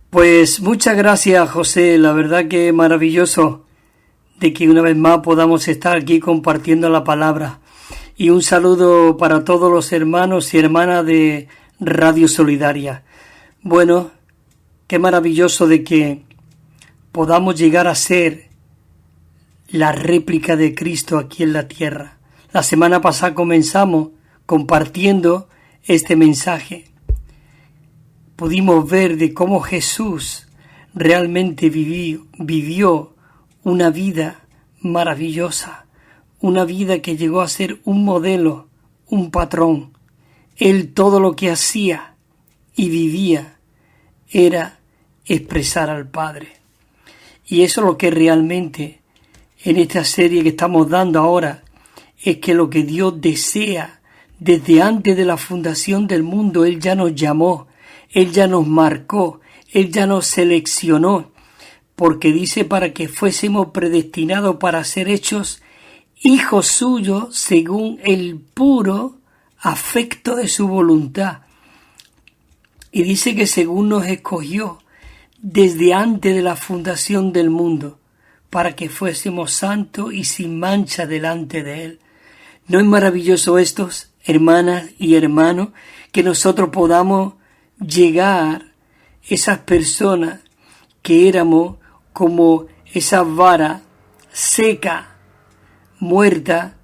Pues muchas gracias, José. La verdad que maravilloso de que una vez más podamos estar aquí compartiendo la palabra. Y un saludo para todos los hermanos y hermanas de Radio Solidaria. Bueno, qué maravilloso de que podamos llegar a ser la réplica de Cristo aquí en la tierra. La semana pasada comenzamos compartiendo este mensaje. Pudimos ver de cómo Jesús realmente vivió una vida maravillosa, una vida que llegó a ser un modelo, un patrón. Él todo lo que hacía y vivía era expresar al Padre. Y eso es lo que realmente en esta serie que estamos dando ahora, es que lo que Dios desea desde antes de la fundación del mundo, Él ya nos llamó, Él ya nos marcó, Él ya nos seleccionó, porque dice para que fuésemos predestinados para ser hechos hijos suyos según el puro afecto de su voluntad. Y dice que según nos escogió desde antes de la fundación del mundo, para que fuésemos santos y sin mancha delante de Él. ¿No es maravilloso esto, hermanas y hermanos, que nosotros podamos llegar esas personas que éramos como esa vara seca, muerta,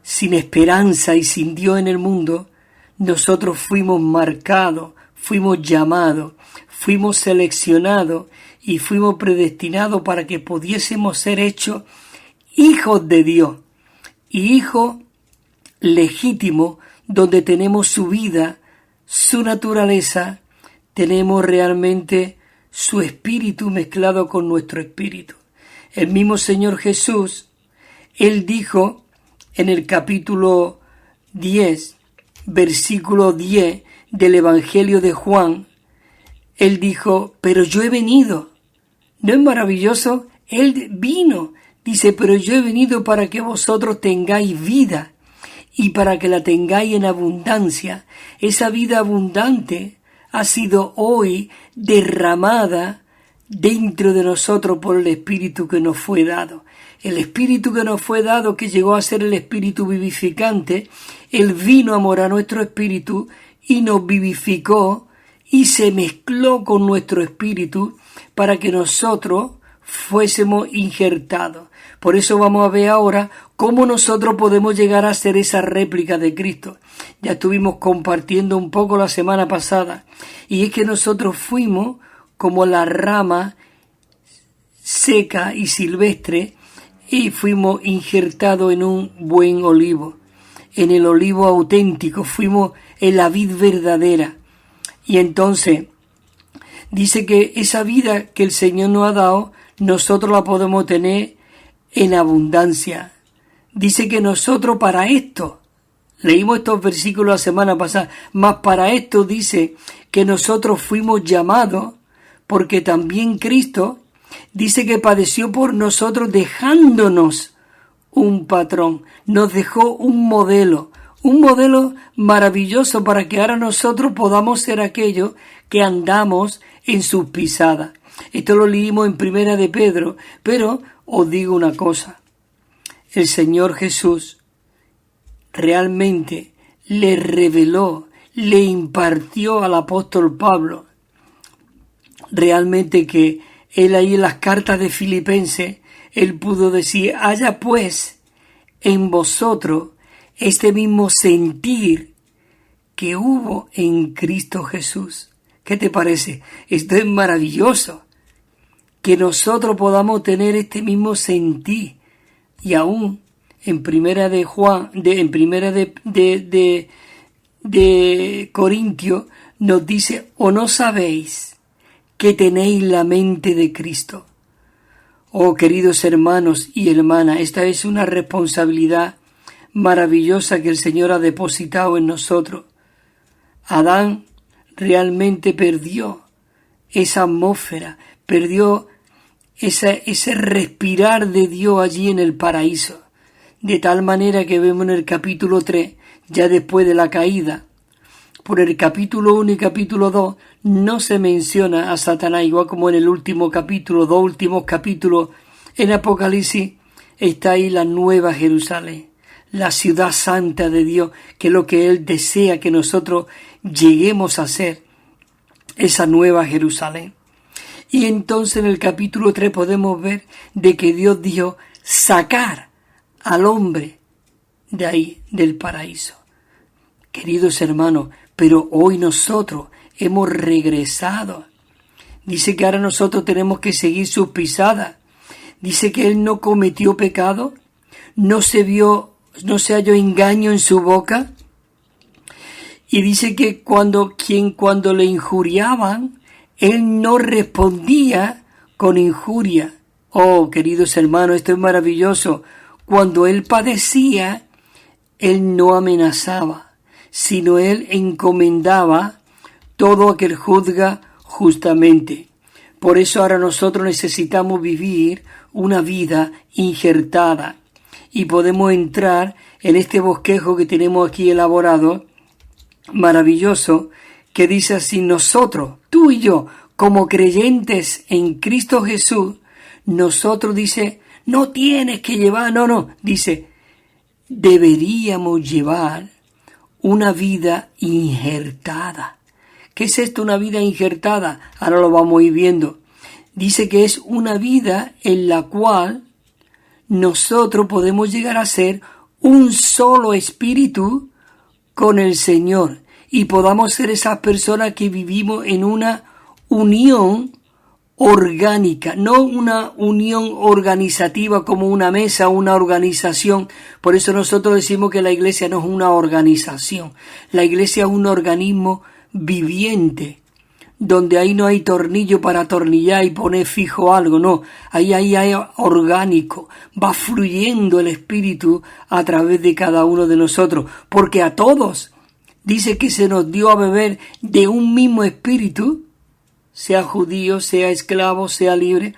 sin esperanza y sin Dios en el mundo? Nosotros fuimos marcados, fuimos llamados, fuimos seleccionados y fuimos predestinados para que pudiésemos ser hechos hijos de Dios y hijos legítimos, donde tenemos su vida, su naturaleza, tenemos realmente su espíritu mezclado con nuestro espíritu. El mismo Señor Jesús, Él dijo en el capítulo 10, versículo 10 del Evangelio de Juan, Él dijo, pero yo he venido. ¿No es maravilloso? Él vino, dice, pero yo he venido para que vosotros tengáis vida y para que la tengáis en abundancia. Esa vida abundante ha sido hoy derramada dentro de nosotros por el Espíritu que nos fue dado. El Espíritu que nos fue dado, que llegó a ser el Espíritu vivificante, Él vino a morar nuestro espíritu y nos vivificó y se mezcló con nuestro espíritu para que nosotros fuésemos injertados. Por eso vamos a ver ahora cómo nosotros podemos llegar a ser esa réplica de Cristo. Ya estuvimos compartiendo un poco la semana pasada, y es que nosotros fuimos como la rama seca y silvestre y fuimos injertados en un buen olivo, en el olivo auténtico, fuimos en la vid verdadera. Y entonces dice que esa vida que el Señor nos ha dado, nosotros la podemos tener en abundancia. Dice que nosotros para esto, leímos estos versículos la semana pasada, mas para esto dice que nosotros fuimos llamados, porque también Cristo dice que padeció por nosotros dejándonos un patrón, nos dejó un modelo maravilloso para que ahora nosotros podamos ser aquellos que andamos en sus pisadas. Esto lo leímos en Primera de Pedro, pero os digo una cosa, el Señor Jesús realmente le reveló, le impartió al apóstol Pablo, realmente que él ahí en las cartas de Filipenses, él pudo decir, haya pues en vosotros este mismo sentir que hubo en Cristo Jesús. ¿Qué te parece? Esto es maravilloso, que nosotros podamos tener este mismo sentir. Y aún en primera de Juan, en primera de Corintios, nos dice, ¿o no sabéis que tenéis la mente de Cristo? Oh, queridos hermanos y hermanas, esta es una responsabilidad maravillosa que el Señor ha depositado en nosotros. Adán realmente perdió esa atmósfera, perdió ese respirar de Dios allí en el paraíso, de tal manera que vemos en el capítulo 3, ya después de la caída, por el capítulo 1 y capítulo 2 no se menciona a Satanás, igual como en el último capítulo, 2 últimos capítulos en Apocalipsis, está ahí la nueva Jerusalén, la ciudad santa de Dios, que es lo que Él desea que nosotros lleguemos a ser, esa nueva Jerusalén. Y entonces en el capítulo 3 podemos ver de que Dios dijo sacar al hombre de ahí, del paraíso. Queridos hermanos, pero hoy nosotros hemos regresado. Dice que ahora nosotros tenemos que seguir sus pisadas. Dice que Él no cometió pecado, no se halló engaño en su boca. Y dice que cuando le injuriaban, Él no respondía con injuria. Oh, queridos hermanos, esto es maravilloso. Cuando Él padecía, Él no amenazaba, sino Él encomendaba todo a que Él juzga justamente. Por eso ahora nosotros necesitamos vivir una vida injertada y podemos entrar en este bosquejo que tenemos aquí elaborado, maravilloso, que dice así: nosotros, tú y yo, como creyentes en Cristo Jesús, nosotros, dice, no tienes que llevar, dice, deberíamos llevar una vida injertada. ¿Qué es esto, una vida injertada? Ahora lo vamos a ir viendo. Dice que es una vida en la cual nosotros podemos llegar a ser un solo espíritu con el Señor y podamos ser esas personas que vivimos en una unión orgánica, no una unión organizativa como una mesa, una organización. Por eso nosotros decimos que la iglesia no es una organización. La iglesia es un organismo viviente, donde ahí no hay tornillo para atornillar y poner fijo algo, no. Ahí hay orgánico, va fluyendo el Espíritu a través de cada uno de nosotros, porque a todos dice que se nos dio a beber de un mismo Espíritu, sea judío, sea esclavo, sea libre.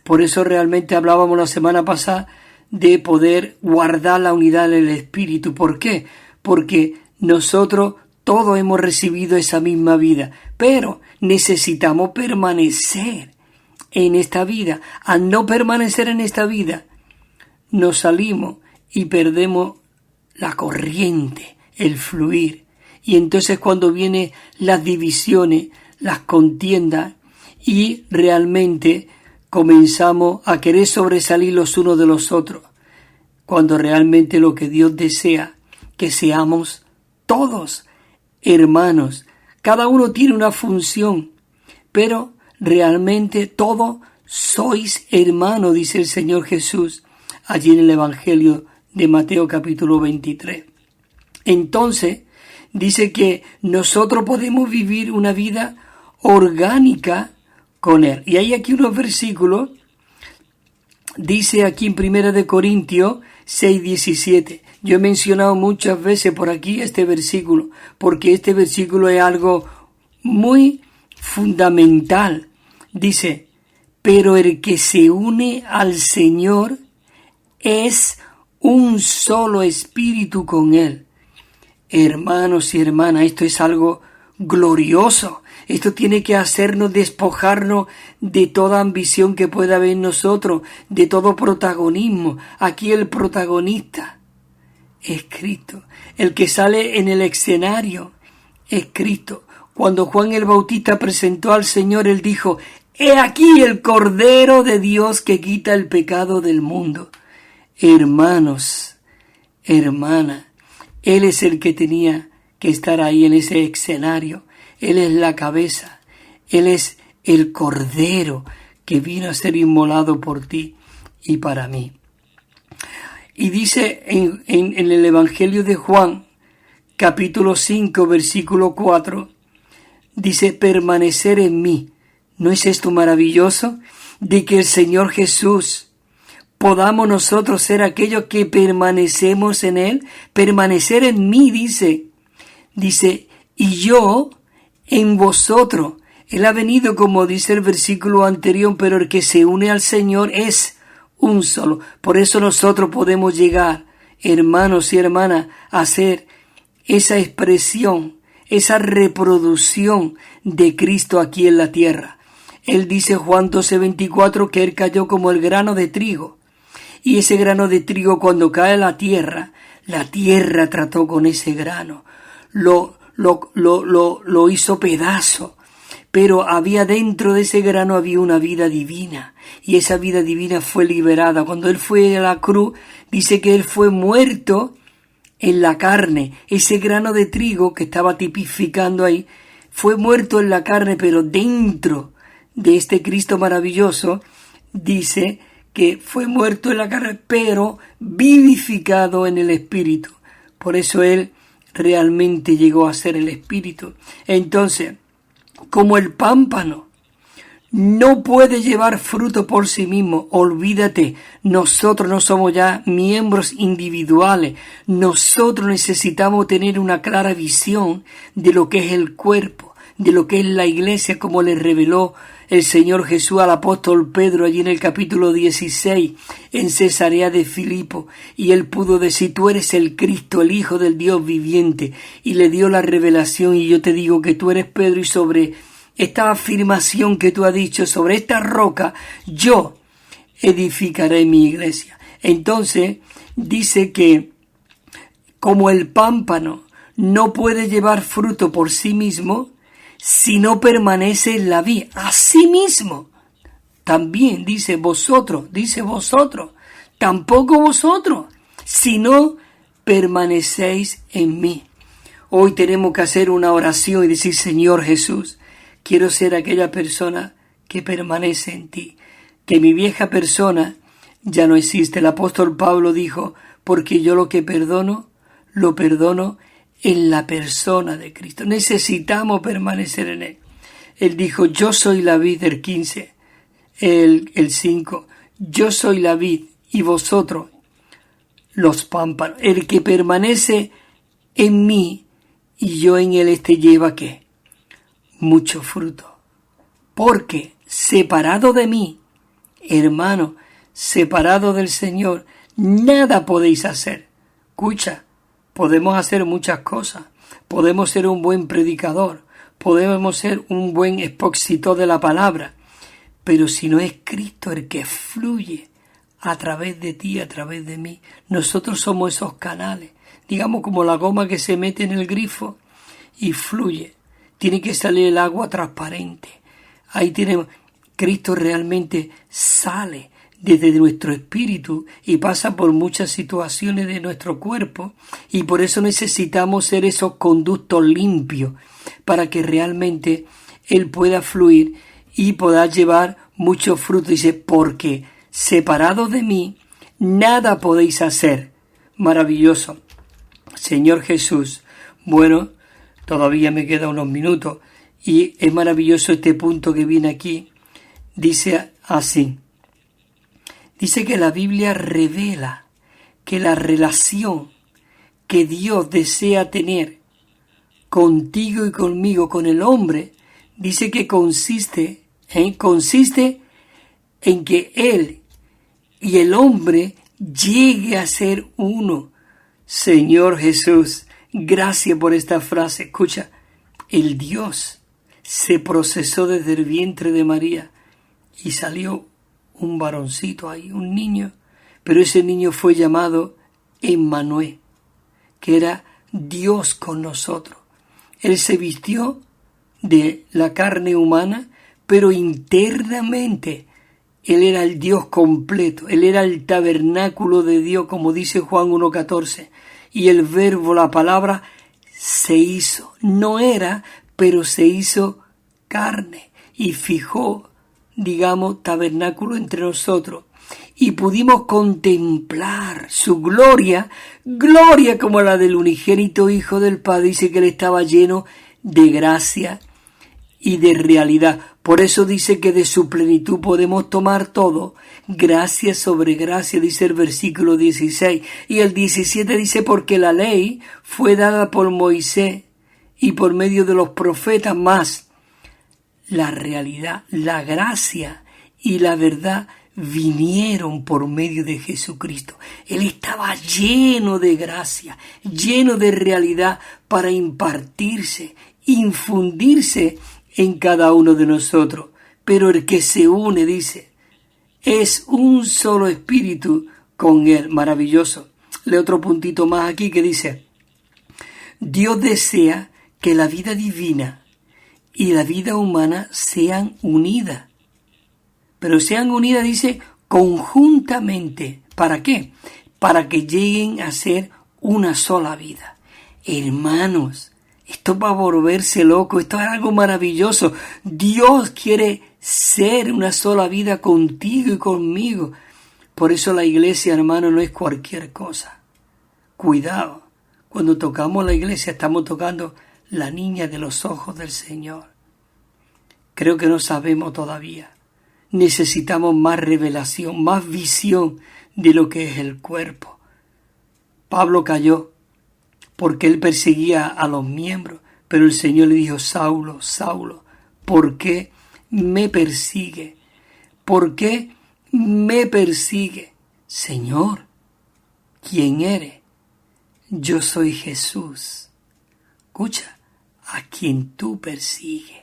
Por eso realmente hablábamos la semana pasada de poder guardar la unidad del Espíritu. ¿Por qué? Porque nosotros todos hemos recibido esa misma vida, pero necesitamos permanecer en esta vida. Al no permanecer en esta vida, nos salimos y perdemos la corriente, el fluir. Y entonces cuando vienen las divisiones, las contiendas, y realmente comenzamos a querer sobresalir los unos de los otros, cuando realmente lo que Dios desea, que seamos todos hermanos. Cada uno tiene una función, pero realmente todos sois hermanos, dice el Señor Jesús allí en el Evangelio de Mateo capítulo 23. Entonces, dice que nosotros podemos vivir una vida orgánica con Él. Y hay aquí unos versículos, dice aquí en 1 Corintios 6:17. Yo he mencionado muchas veces por aquí este versículo, porque este versículo es algo muy fundamental. Dice, pero el que se une al Señor es un solo espíritu con Él. Hermanos y hermanas, esto es algo glorioso. Esto tiene que hacernos despojarnos de toda ambición que pueda haber en nosotros, de todo protagonismo. Aquí el protagonista es Cristo. El que sale en el escenario es Cristo. Cuando Juan el Bautista presentó al Señor, él dijo, «He aquí el Cordero de Dios que quita el pecado del mundo». Hermanos, hermanas, Él es el que tenía que estar ahí en ese escenario. Él es la cabeza. Él es el Cordero que vino a ser inmolado por ti y para mí. Y dice en el Evangelio de Juan, capítulo 5, versículo 4, dice, permanecer en mí. ¿No es esto maravilloso? De que el Señor Jesús podamos nosotros ser aquellos que permanecemos en Él. Permanecer en mí, dice, y yo en vosotros. Él ha venido, como dice el versículo anterior, pero el que se une al Señor es un solo. Por eso nosotros podemos llegar, hermanos y hermanas, a ser esa expresión, esa reproducción de Cristo aquí en la tierra. Él dice Juan 12:24 que Él cayó como el grano de trigo. Y ese grano de trigo cuando cae a la tierra trató con ese grano, lo hizo pedazo. Pero había dentro de ese grano había una vida divina, y esa vida divina fue liberada. Cuando Él fue a la cruz, dice que Él fue muerto en la carne. Ese grano de trigo que estaba tipificando ahí, fue muerto en la carne, pero dentro de este Cristo maravilloso, dice que fue muerto en la carne, pero vivificado en el Espíritu. Por eso Él realmente llegó a ser el Espíritu. Entonces, como el pámpano no puede llevar fruto por sí mismo, olvídate, nosotros no somos ya miembros individuales, nosotros necesitamos tener una clara visión de lo que es el cuerpo, de lo que es la iglesia, como le reveló el Señor Jesús al apóstol Pedro allí en el capítulo 16 en Cesarea de Filipo, y él pudo decir: tú eres el Cristo, el Hijo del Dios viviente, y le dio la revelación. Y yo te digo que tú eres Pedro, y sobre esta afirmación que tú has dicho, sobre esta roca yo edificaré mi iglesia. Entonces dice que como el pámpano no puede llevar fruto por sí mismo si no permanece en la vid, asimismo también dice vosotros, tampoco vosotros, si no permanecéis en mí. Hoy tenemos que hacer una oración y decir: Señor Jesús, quiero ser aquella persona que permanece en ti, que mi vieja persona ya no existe. El apóstol Pablo dijo: porque yo lo que perdono, lo perdono en la persona de Cristo. Necesitamos permanecer en Él. Él dijo: yo soy la vid, el 15, el 5, yo soy la vid y vosotros los pámpanos. El que permanece en mí y yo en él, lleva ¿qué? Mucho fruto. Porque separado de mí, hermano, separado del Señor, nada podéis hacer. Escucha, podemos hacer muchas cosas. Podemos ser un buen predicador, podemos ser un buen expositor de la palabra, pero si no es Cristo el que fluye a través de ti, a través de mí, nosotros somos esos canales, digamos como la goma que se mete en el grifo y fluye. Tiene que salir el agua transparente. Ahí tenemos, Cristo realmente sale desde nuestro espíritu y pasa por muchas situaciones de nuestro cuerpo, y por eso necesitamos ser esos conductos limpios para que realmente Él pueda fluir y pueda llevar mucho fruto. Dice: porque separados de mí nada podéis hacer. Maravilloso. Señor Jesús, bueno, todavía me quedan unos minutos y es maravilloso este punto que viene aquí. Dice así. Dice que la Biblia revela que la relación que Dios desea tener contigo y conmigo, con el hombre, dice que consiste en que Él y el hombre llegue a ser uno. Señor Jesús, gracias por esta frase. Escucha, el Dios se procesó desde el vientre de María y salió un varoncito ahí, un niño, pero ese niño fue llamado Emmanuel, que era Dios con nosotros. Él se vistió de la carne humana, pero internamente Él era el Dios completo, Él era el tabernáculo de Dios, como dice Juan 1:14, y el verbo, la palabra, se hizo, no era, pero se hizo carne y fijó, digamos, tabernáculo entre nosotros, y pudimos contemplar su gloria, gloria como la del unigénito Hijo del Padre. Dice que Él estaba lleno de gracia y de realidad. Por eso dice que de su plenitud podemos tomar todo, gracia sobre gracia, dice el versículo 16. Y el 17 dice: porque la ley fue dada por Moisés y por medio de los profetas, más la realidad, la gracia y la verdad vinieron por medio de Jesucristo. Él estaba lleno de gracia, lleno de realidad para impartirse, infundirse en cada uno de nosotros. Pero el que se une, dice, es un solo espíritu con Él. Maravilloso. Leo otro puntito más aquí que dice, Dios desea que la vida divina y la vida humana sean unidas. Pero sean unidas, dice, conjuntamente. ¿Para qué? Para que lleguen a ser una sola vida. Hermanos, esto va a volverse loco, esto es algo maravilloso. Dios quiere ser una sola vida contigo y conmigo. Por eso la iglesia, hermano, no es cualquier cosa. Cuidado, cuando tocamos la iglesia estamos tocando la niña de los ojos del Señor. Creo que no sabemos todavía. Necesitamos más revelación, más visión de lo que es el cuerpo. Pablo cayó porque él perseguía a los miembros, pero el Señor le dijo, Saulo, Saulo, ¿por qué me persigue? ¿Por qué me persigue? Señor, ¿quién eres? Yo soy Jesús. Escucha, a quien tú persigues.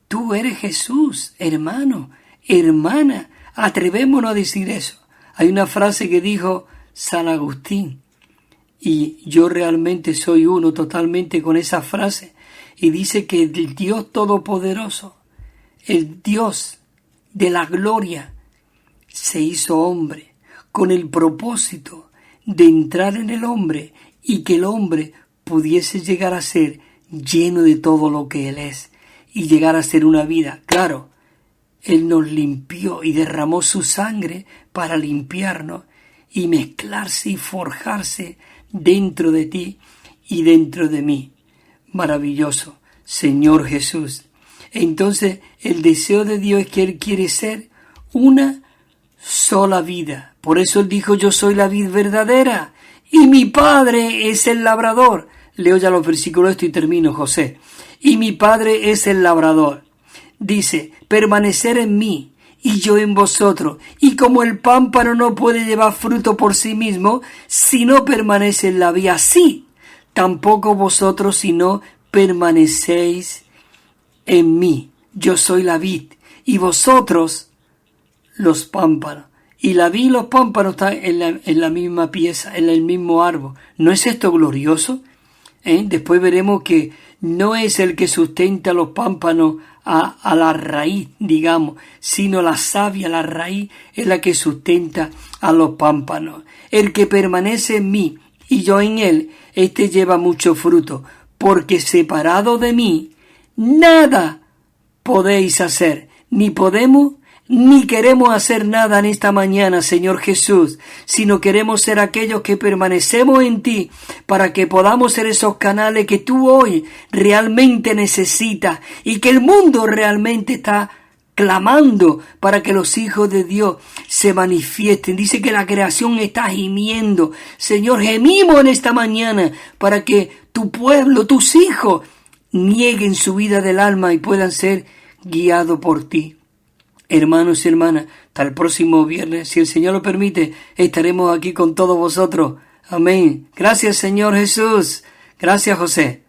Tú eres Jesús, hermano, hermana. Atrevémonos a decir eso. Hay una frase que dijo San Agustín, y yo realmente soy uno totalmente con esa frase, y dice que el Dios Todopoderoso, el Dios de la gloria, se hizo hombre con el propósito de entrar en el hombre y que el hombre pudiese llegar a ser lleno de todo lo que Él es y llegar a ser una vida. Claro, Él nos limpió y derramó su sangre para limpiarnos y mezclarse y forjarse dentro de ti y dentro de mí. Maravilloso, Señor Jesús. Entonces, el deseo de Dios es que Él quiere ser una sola vida. Por eso Él dijo, yo soy la vid verdadera y mi Padre es el labrador. Leo ya los versículos y termino, José. Y mi Padre es el labrador. Dice, permanecer en mí y yo en vosotros. Y como el pámpano no puede llevar fruto por sí mismo, si no permanece en la vid, así tampoco vosotros si no permanecéis en mí. Yo soy la vid y vosotros los pámpanos. Y la vid y los pámpanos están en la misma pieza, en el mismo árbol. ¿No es esto glorioso? Después veremos que no es el que sustenta los pámpanos a la raíz, digamos, sino la savia, la raíz, es la que sustenta a los pámpanos. El que permanece en mí y yo en él, éste lleva mucho fruto, porque separado de mí, nada podéis hacer, ni podemos ni queremos hacer nada en esta mañana, Señor Jesús, sino queremos ser aquellos que permanecemos en ti para que podamos ser esos canales que tú hoy realmente necesitas y que el mundo realmente está clamando para que los hijos de Dios se manifiesten. Dice que la creación está gimiendo. Señor, gemimos en esta mañana para que tu pueblo, tus hijos, nieguen su vida del alma y puedan ser guiados por ti. Hermanos y hermanas, hasta el próximo viernes, si el Señor lo permite, estaremos aquí con todos vosotros. Amén. Gracias, Señor Jesús. Gracias, José.